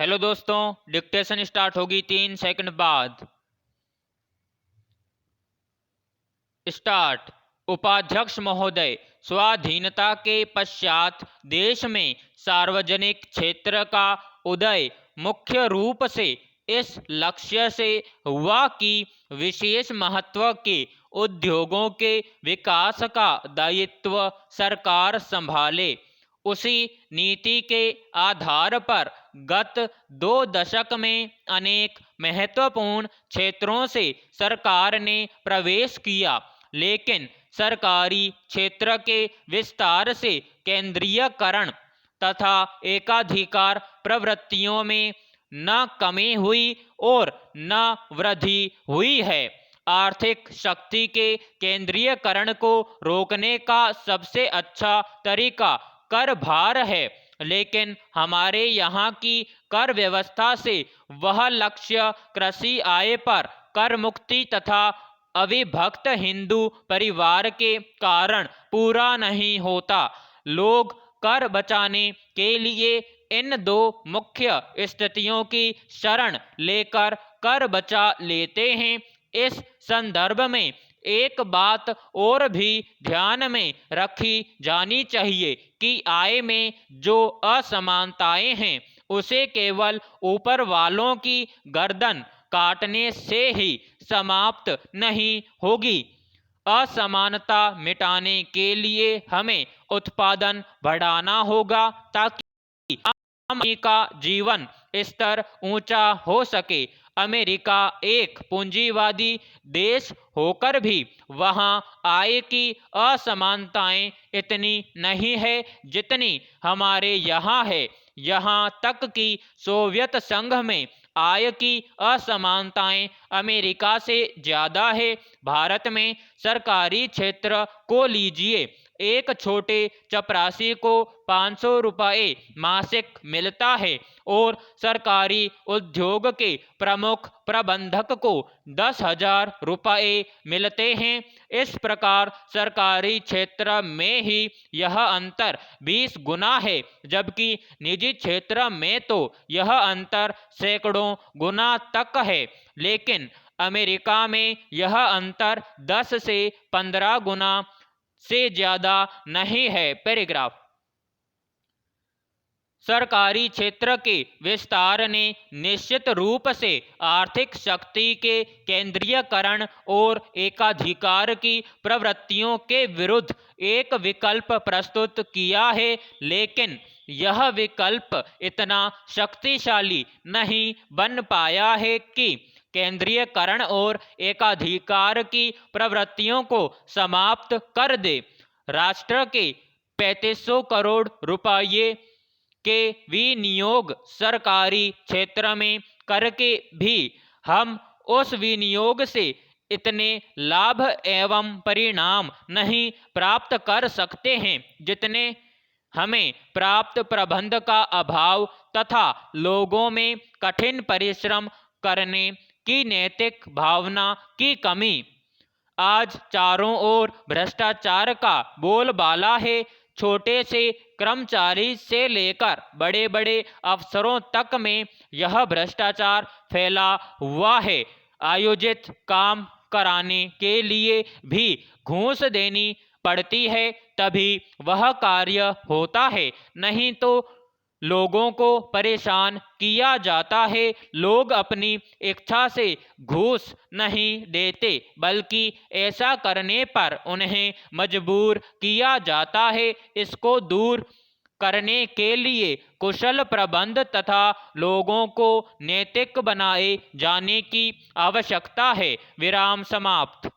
Hello दोस्तों, dictation start होगी 3 second बाद। स्टार्ट। उपाध्यक्ष महोदय, स्वाधीनता के पश्चात देश में सार्वजनिक क्षेत्र का उदय मुख्य रूप से इस लक्ष्य से हुआ कि विशेष महत्व के उद्योगों के विकास का दायित्व सरकार संभाले। उसी नीति के आधार पर गत 2 दशक में अनेक महत्वपूर्ण क्षेत्रों से सरकार ने प्रवेश किया, लेकिन सरकारी क्षेत्र के विस्तार से केंद्रीयकरण तथा एकाधिकार प्रवृत्तियों में न कमी हुई और न वृद्धि हुई है। आर्थिक शक्ति के केंद्रीयकरण को रोकने का सबसे अच्छा तरीका कर भार है, लेकिन हमारे यहाँ की कर व्यवस्था से वह लक्ष्य कृषि आय पर कर मुक्ति तथा अविभक्त हिंदू परिवार के कारण पूरा नहीं होता। लोग कर बचाने के लिए इन दो मुख्य स्थितियों की शरण लेकर कर बचा लेते हैं। इस संदर्भ में एक बात और भी ध्यान में रखी जानी चाहिए कि आय में जो असमानताएं हैं उसे केवल ऊपर वालों की गर्दन काटने से ही समाप्त नहीं होगी। असमानता मिटाने के लिए हमें उत्पादन बढ़ाना होगा ताकि का जीवन स्तर ऊंचा हो सके। अमेरिका एक पूंजीवादी देश होकर भी वहां आय की असमानताएं इतनी नहीं है जितनी हमारे यहाँ है। यहाँ तक कि सोवियत संघ में आय की असमानताएं अमेरिका से ज़्यादा है। भारत में सरकारी क्षेत्र को लीजिए, एक छोटे चपरासी को 500 रुपये मासिक मिलता है और सरकारी उद्योग के प्रमुख प्रबंधक को 10,000 रुपये मिलते हैं। इस प्रकार सरकारी क्षेत्र में ही यह अंतर 20 गुना है, जबकि निजी क्षेत्र में तो यह अंतर सैकड़ों गुना तक है। लेकिन अमेरिका में यह अंतर 10 से 15 गुना से ज़्यादा नहीं है। पैराग्राफ। सरकारी क्षेत्र के विस्तार ने निश्चित रूप से आर्थिक शक्ति के केंद्रीयकरण और एकाधिकार की प्रवृत्तियों के विरुद्ध एक विकल्प प्रस्तुत किया है, लेकिन यह विकल्प इतना शक्तिशाली नहीं बन पाया है कि केंद्रीयकरण और एकाधिकार की प्रवृत्तियों को समाप्त कर दे। राष्ट्र के 3500 करोड़ रुपये के विनियोग सरकारी क्षेत्र में करके भी हम उस विनियोग से इतने लाभ एवं परिणाम नहीं प्राप्त कर सकते हैं जितने हमें प्राप्त प्रबंध का अभाव तथा लोगों में कठिन परिश्रम करने की नैतिक भावना की कमी। आज चारों ओर भ्रष्टाचार का बोलबाला है। छोटे से कर्मचारी से लेकर बड़े बड़े अफसरों तक में यह भ्रष्टाचार फैला हुआ है। आयोजित काम कराने के लिए भी घूस देनी पड़ती है, तभी वह कार्य होता है, नहीं तो लोगों को परेशान किया जाता है। लोग अपनी इच्छा से घूस नहीं देते, बल्कि ऐसा करने पर उन्हें मजबूर किया जाता है। इसको दूर करने के लिए कुशल प्रबंध तथा लोगों को नैतिक बनाए जाने की आवश्यकता है। विराम समाप्त।